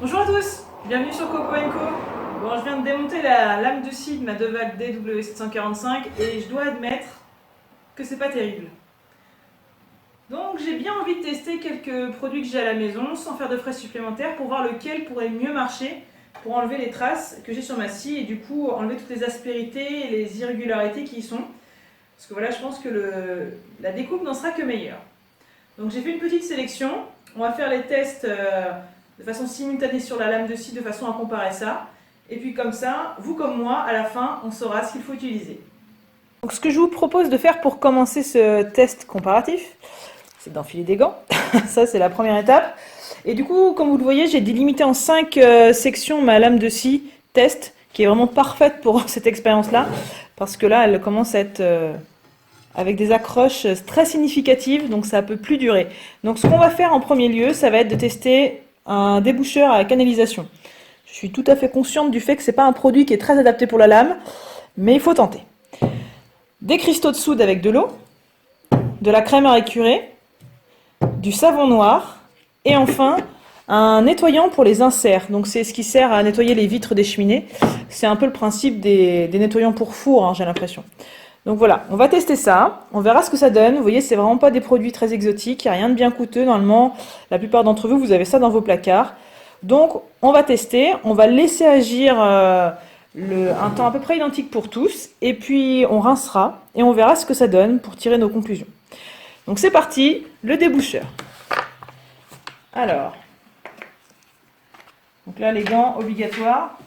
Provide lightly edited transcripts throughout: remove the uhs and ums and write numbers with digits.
Bonjour à tous, bienvenue sur Coco & Co. Bon, je viens de démonter la lame de scie de ma DeWalt DW745 et je dois admettre que c'est pas terrible. Donc j'ai bien envie de tester quelques produits que j'ai à la maison sans faire de frais supplémentaires pour voir lequel pourrait mieux marcher pour enlever les traces que j'ai sur ma scie et du coup enlever toutes les aspérités et les irrégularités qui y sont. Parce que voilà, je pense que la découpe n'en sera que meilleure. Donc j'ai fait une petite sélection, on va faire les tests de façon simultanée sur la lame de scie de façon à comparer ça. Et puis comme ça, vous comme moi, à la fin, on saura ce qu'il faut utiliser. Donc ce que je vous propose de faire pour commencer ce test comparatif, c'est d'enfiler des gants. Ça, c'est la première étape. Et du coup, comme vous le voyez, j'ai délimité en 5 sections ma lame de scie test, qui est vraiment parfaite pour cette expérience-là, parce que là, elle commence à être avec des accroches très significatives, donc ça peut plus durer. Donc ce qu'on va faire en premier lieu, ça va être de tester un déboucheur à canalisation. Je suis tout à fait consciente du fait que c'est pas un produit qui est très adapté pour la lame, mais il faut tenter. Des cristaux de soude avec de l'eau, de la crème à récurer, du savon noir, et enfin un nettoyant pour les inserts. Donc c'est ce qui sert à nettoyer les vitres des cheminées. C'est un peu le principe des nettoyants pour four, hein, j'ai l'impression. Donc voilà, on va tester ça, on verra ce que ça donne. Vous voyez, c'est vraiment pas des produits très exotiques, il n'y a rien de bien coûteux. Normalement, la plupart d'entre vous, vous avez ça dans vos placards. Donc on va tester, on va laisser agir un temps à peu près identique pour tous, et puis on rincera, et on verra ce que ça donne pour tirer nos conclusions. Donc c'est parti, le déboucheur. Alors, donc là les gants obligatoires.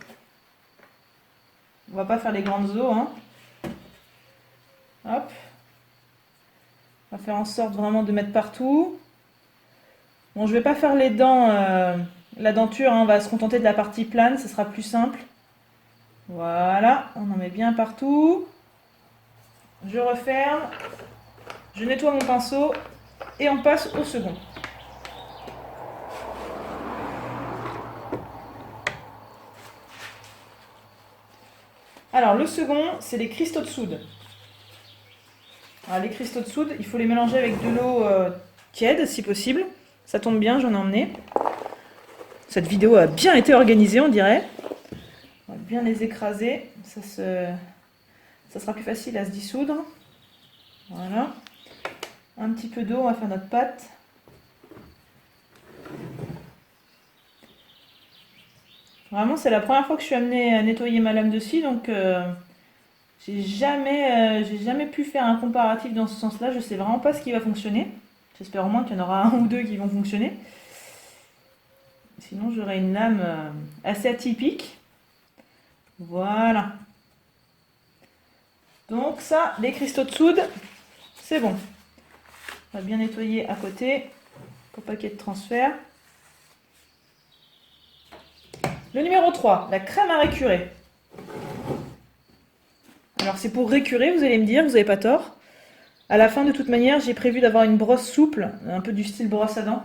On va pas faire les grandes eaux, hein. Hop. On va faire en sorte vraiment de mettre partout. Bon, je vais pas faire les dents, la denture, hein, on va se contenter de la partie plane, ce sera plus simple. Voilà, on en met bien partout. Je referme, je nettoie mon pinceau et on passe au second. Alors le second, c'est les cristaux de soude. Alors, les cristaux de soude, il faut les mélanger avec de l'eau tiède si possible. Ça tombe bien, j'en ai emmené. Cette vidéo a bien été organisée, on dirait. On va bien les écraser. Ça sera plus facile à se dissoudre. Voilà. Un petit peu d'eau, on va faire notre pâte. Vraiment, c'est la première fois que je suis amenée à nettoyer ma lame de scie, donc j'ai jamais pu faire un comparatif dans ce sens-là. Je sais vraiment pas ce qui va fonctionner. J'espère au moins qu'il y en aura un ou deux qui vont fonctionner. Sinon, j'aurai une lame assez atypique. Voilà. Donc ça, les cristaux de soude, c'est bon. On va bien nettoyer à côté pour pas qu'il y ait de transfert. Le numéro 3, la crème à récurer. Alors c'est pour récurer, vous allez me dire, vous n'avez pas tort. À la fin, de toute manière, j'ai prévu d'avoir une brosse souple, un peu du style brosse à dents,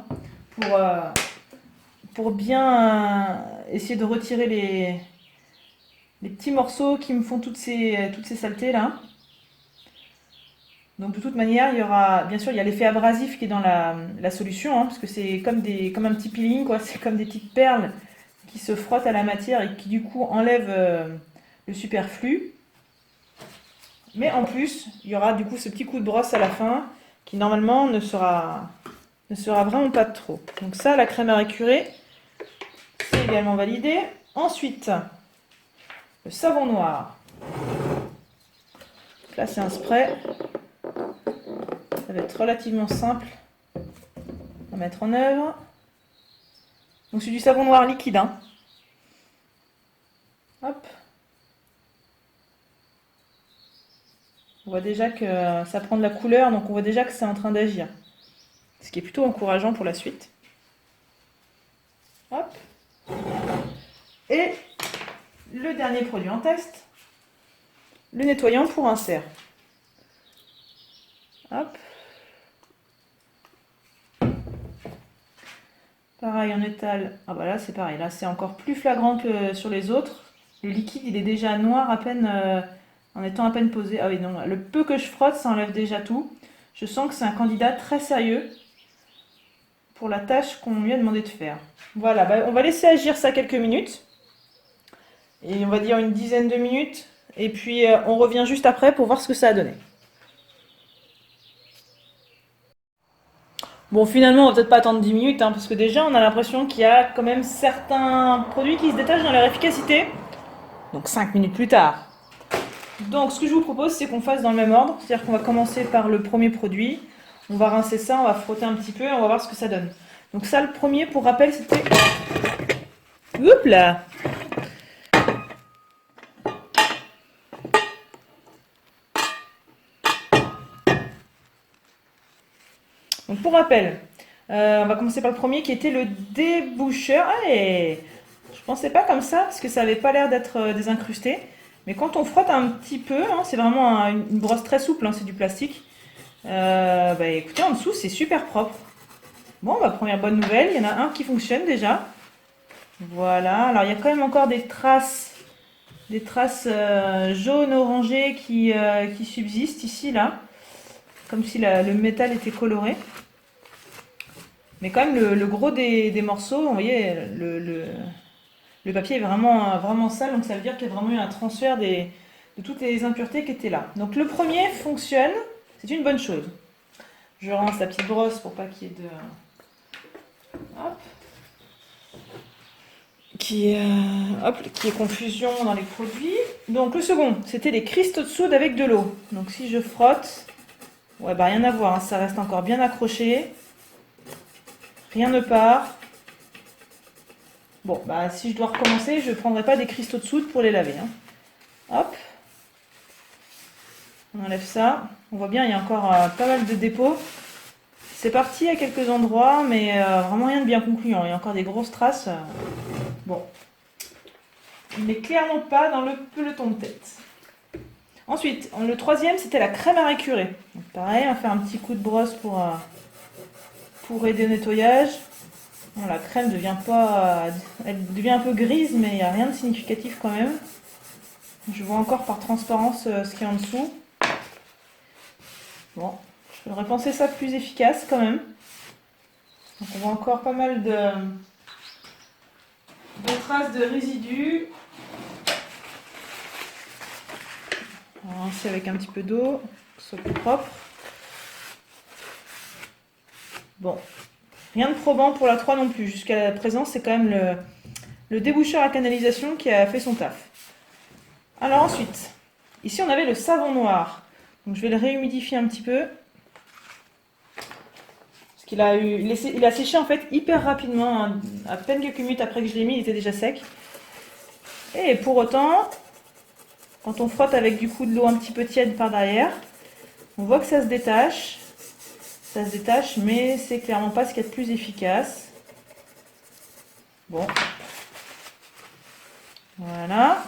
pour bien essayer de retirer les petits morceaux qui me font toutes ces saletés là. Donc de toute manière, il y aura, bien sûr, il y a l'effet abrasif qui est dans la solution, hein, parce que c'est comme un petit peeling, quoi. C'est comme des petites perles qui se frottent à la matière et qui du coup enlèvent le superflu. Mais en plus, il y aura du coup ce petit coup de brosse à la fin qui normalement ne sera vraiment pas de trop. Donc ça, la crème à récurer, c'est également validé. Ensuite, le savon noir. Là, c'est un spray. Ça va être relativement simple à mettre en œuvre. Donc c'est du savon noir liquide, hein. Hop. On voit déjà que ça prend de la couleur, donc on voit déjà que c'est en train d'agir. Ce qui est plutôt encourageant pour la suite. Hop. Et le dernier produit en test, le nettoyant pour insert. Hop. Pareil, on étale. Ah bah là c'est pareil, là c'est encore plus flagrant que sur les autres. Le liquide il est déjà noir à peine en étant à peine posé. Ah oui non, le peu que je frotte ça enlève déjà tout. Je sens que c'est un candidat très sérieux. pour la tâche qu'on lui a demandé de faire. Voilà, bah, on va laisser agir ça quelques minutes. Et on va dire une dizaine de minutes. Et puis on revient juste après pour voir ce que ça a donné. Bon, finalement, on va peut-être pas attendre 10 minutes, hein, parce que déjà, on a l'impression qu'il y a quand même certains produits qui se détachent dans leur efficacité. Donc 5 minutes plus tard. Donc, ce que je vous propose, c'est qu'on fasse dans le même ordre. C'est-à-dire qu'on va commencer par le premier produit. On va rincer ça, on va frotter un petit peu et on va voir ce que ça donne. Donc ça, le premier, pour rappel, c'était... Oups là! Donc pour rappel, on va commencer par le premier qui était le déboucheur. Allez, je pensais pas comme ça parce que ça avait pas l'air d'être désincrusté. Mais quand on frotte un petit peu, hein, c'est vraiment une brosse très souple, hein, c'est du plastique. Bah écoutez, en dessous c'est super propre. Bon, bah première bonne nouvelle, il y en a un qui fonctionne déjà. Voilà, alors il y a quand même encore des traces jaunes orangées qui subsistent ici, là. Comme si le métal était coloré. Mais quand même, le gros des morceaux, vous voyez, le papier est vraiment sale, donc ça veut dire qu'il y a vraiment eu un transfert de toutes les impuretés qui étaient là. Donc le premier fonctionne, c'est une bonne chose. Je rince la petite brosse pour pas qu'il y ait de... Hop. Qu'il y ait confusion dans les produits. Donc le second, c'était les cristaux de soude avec de l'eau. Donc si je frotte, ouais, bah rien à voir, hein, ça reste encore bien accroché. Rien ne part. Bon, bah si je dois recommencer, je ne prendrai pas des cristaux de soude pour les laver. Hein. Hop. On enlève ça. On voit bien, il y a encore pas mal de dépôts. C'est parti à quelques endroits, mais vraiment rien de bien concluant. Il y a encore des grosses traces. Bon. Mais clairement pas dans le peloton de tête. Ensuite, le troisième, c'était la crème à récurer. Donc, pareil, on va faire un petit coup de brosse pour aider au nettoyage. Bon, la crème devient pas, elle devient un peu grise, mais il n'y a rien de significatif quand même. Je vois encore par transparence ce qu'il y a en dessous. Bon, j'aurais pensé ça plus efficace quand même. Donc on voit encore pas mal de traces de résidus. On va rincer avec un petit peu d'eau, que ce soit plus propre. Bon, rien de probant pour la 3 non plus. Jusqu'à présent, c'est quand même le déboucheur à canalisation qui a fait son taf. Alors ensuite, ici on avait le savon noir. Donc je vais le réhumidifier un petit peu. Parce qu'il il a séché en fait hyper rapidement. Hein. À peine quelques minutes après que je l'ai mis, il était déjà sec. Et pour autant, quand on frotte avec du coup de l'eau un petit peu tiède par derrière, on voit que ça se détache. Ça se détache, mais c'est clairement pas ce qu'il y a de plus efficace. Bon. Voilà.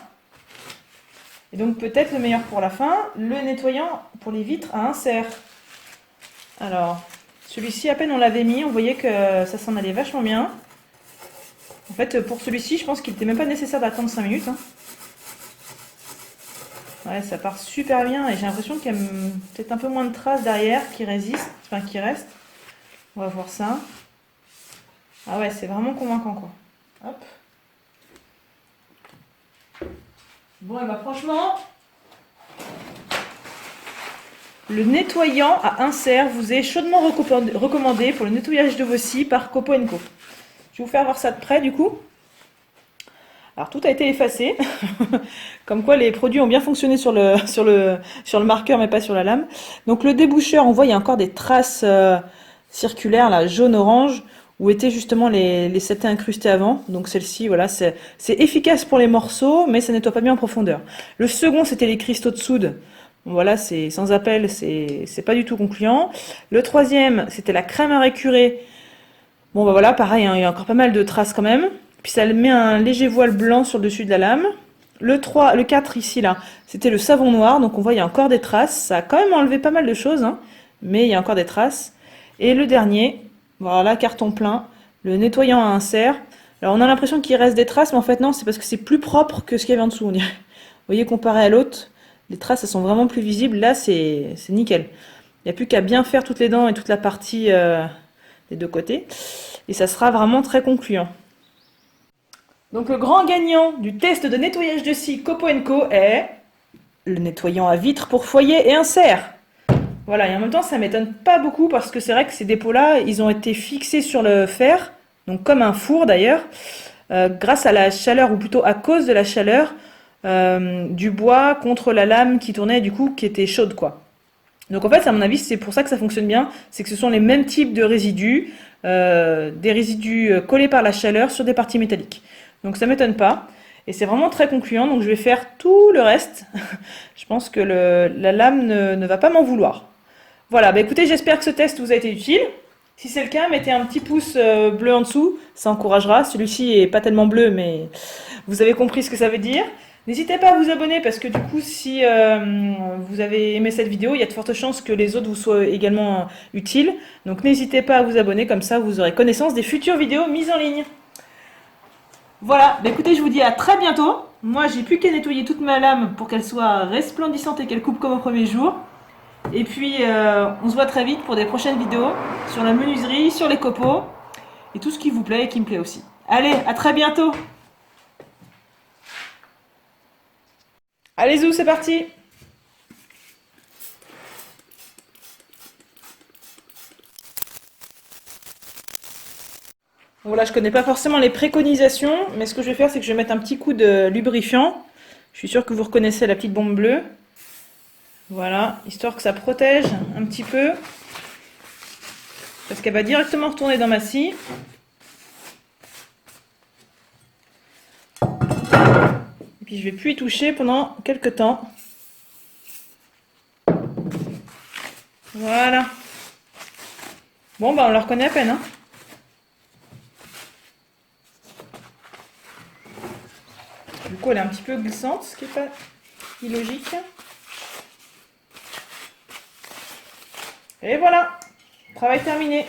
Et donc peut-être le meilleur pour la fin, le nettoyant pour les vitres à insert. Alors, celui-ci, à peine on l'avait mis, on voyait que ça s'en allait vachement bien. En fait, pour celui-ci, je pense qu'il n'était même pas nécessaire d'attendre 5 minutes. Hein. Ouais, ça part super bien et j'ai l'impression qu'il y a peut-être un peu moins de traces derrière qui résistent, enfin qui restent. On va voir ça. Ah ouais, c'est vraiment convaincant quoi. Hop. Bon, et bah franchement, le nettoyant à insert vous est chaudement recommandé pour le nettoyage de vos scies par Copo & Co. Je vais vous faire voir ça de près du coup. Alors tout a été effacé, comme quoi les produits ont bien fonctionné sur le marqueur mais pas sur la lame. Donc le déboucheur, on voit il y a encore des traces circulaires là, jaune-orange, où étaient justement les satés incrustés avant. Donc celle-ci, voilà, c'est efficace pour les morceaux, mais ça nettoie pas bien en profondeur. Le second, c'était les cristaux de soude. Bon, voilà, c'est sans appel, c'est pas du tout concluant. Le troisième, c'était la crème à récurer. Bon bah voilà, pareil, hein, il y a encore pas mal de traces quand même. Puis ça met un léger voile blanc sur le dessus de la lame. Le 4 ici, là, c'était le savon noir. Donc on voit, il y a encore des traces. Ça a quand même enlevé pas mal de choses, hein, mais il y a encore des traces. Et le dernier, voilà, carton plein, le nettoyant à insert. Alors on a l'impression qu'il reste des traces, mais en fait non, c'est parce que c'est plus propre que ce qu'il y avait en dessous, on dirait. Vous voyez, comparé à l'autre, les traces, elles sont vraiment plus visibles. Là, c'est nickel. Il n'y a plus qu'à bien faire toutes les dents et toute la partie... des des deux côtés. Et ça sera vraiment très concluant. Donc le grand gagnant du test de nettoyage de scie Copo & Co est le nettoyant à vitre pour foyer et insert. Voilà, et en même temps ça m'étonne pas beaucoup parce que c'est vrai que ces dépôts-là, ils ont été fixés sur le fer, donc comme un four d'ailleurs, grâce à la chaleur, ou plutôt à cause de la chaleur du bois contre la lame qui tournait, du coup, qui était chaude, quoi. Donc en fait, à mon avis, c'est pour ça que ça fonctionne bien, c'est que ce sont les mêmes types de résidus, des résidus collés par la chaleur sur des parties métalliques. Donc ça m'étonne pas, et c'est vraiment très concluant, donc je vais faire tout le reste. Je pense que la lame ne va pas m'en vouloir. Voilà, bah écoutez, j'espère que ce test vous a été utile. Si c'est le cas, mettez un petit pouce bleu en dessous, ça encouragera. Celui-ci est pas tellement bleu, mais vous avez compris ce que ça veut dire. N'hésitez pas à vous abonner parce que du coup, si vous avez aimé cette vidéo, il y a de fortes chances que les autres vous soient également utiles. Donc n'hésitez pas à vous abonner, comme ça vous aurez connaissance des futures vidéos mises en ligne. Voilà, bah écoutez, je vous dis à très bientôt. Moi, j'ai plus qu'à nettoyer toute ma lame pour qu'elle soit resplendissante et qu'elle coupe comme au premier jour. Et puis, on se voit très vite pour des prochaines vidéos sur la menuiserie, sur les copeaux et tout ce qui vous plaît et qui me plaît aussi. Allez, à très bientôt. Allez-y, c'est parti. Bon là, je connais pas forcément les préconisations, mais ce que je vais faire, c'est que je vais mettre un petit coup de lubrifiant. Je suis sûre que vous reconnaissez la petite bombe bleue. Voilà, histoire que ça protège un petit peu. Parce qu'elle va directement retourner dans ma scie. Et puis je vais plus y toucher pendant quelques temps. Voilà. Bon, bah on la reconnaît à peine, hein. Du coup, elle est un petit peu glissante, ce qui n'est pas illogique. Et voilà, travail terminé.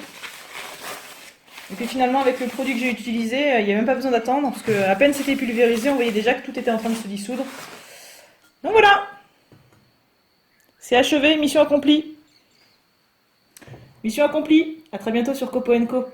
Et puis finalement, avec le produit que j'ai utilisé, il n'y a même pas besoin d'attendre, parce qu'à peine c'était pulvérisé, on voyait déjà que tout était en train de se dissoudre. Donc voilà, c'est achevé, mission accomplie. Mission accomplie, à très bientôt sur Copo & Co.